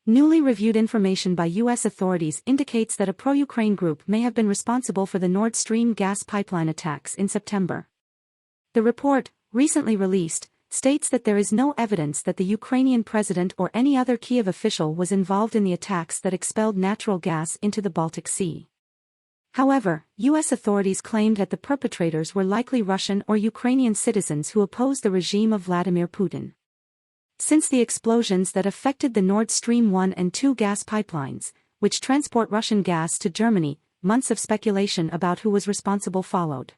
Newly reviewed information by U.S. authorities indicates that a pro-Ukraine group may have been responsible for the Nord Stream gas pipeline attacks in September. The report, recently released, states that there is no evidence that the Ukrainian president or any other Kyiv official was involved in the attacks that expelled natural gas into the Baltic Sea. However, U.S. authorities claimed that the perpetrators were likely Russian or Ukrainian citizens who opposed the regime of Vladimir Putin. Since the explosions that affected the Nord Stream 1 and 2 gas pipelines, which transport Russian gas to Germany, months of speculation about who was responsible followed.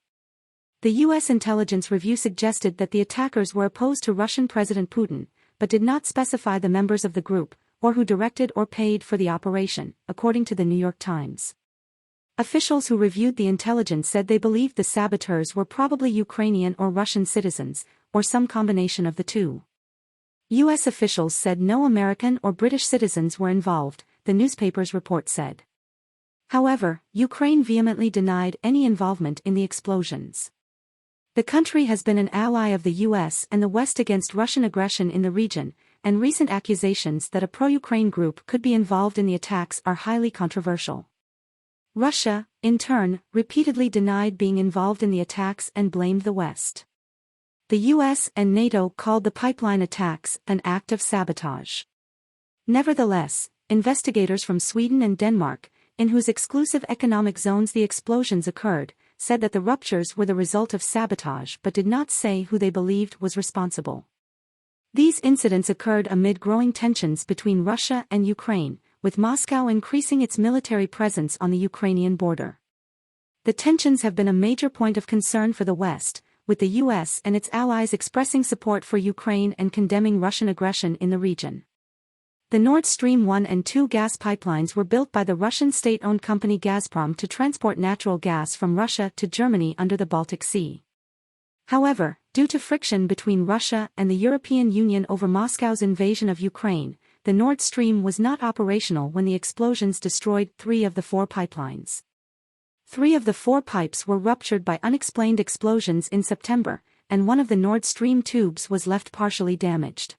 The U.S. intelligence review suggested that the attackers were opposed to Russian President Putin, but did not specify the members of the group, or who directed or paid for the operation, according to the New York Times. Officials who reviewed the intelligence said they believed the saboteurs were probably Ukrainian or Russian citizens, or some combination of the two. U.S. officials said no American or British citizens were involved, the newspaper's report said. However, Ukraine vehemently denied any involvement in the explosions. The country has been an ally of the U.S. and the West against Russian aggression in the region, and recent accusations that a pro-Ukraine group could be involved in the attacks are highly controversial. Russia, in turn, repeatedly denied being involved in the attacks and blamed the West. The U.S. and NATO called the pipeline attacks an act of sabotage. Nevertheless, investigators from Sweden and Denmark, in whose exclusive economic zones the explosions occurred, said that the ruptures were the result of sabotage but did not say who they believed was responsible. These incidents occurred amid growing tensions between Russia and Ukraine, with Moscow increasing its military presence on the Ukrainian border. The tensions have been a major point of concern for the West, with the U.S. and its allies expressing support for Ukraine and condemning Russian aggression in the region. The Nord Stream 1 and 2 gas pipelines were built by the Russian state-owned company Gazprom to transport natural gas from Russia to Germany under the Baltic Sea. However, due to friction between Russia and the European Union over Moscow's invasion of Ukraine, the Nord Stream was not operational when the explosions destroyed 3 of the 4 pipelines. 3 of the 4 pipes were ruptured by unexplained explosions in September, and one of the Nord Stream tubes was left partially damaged.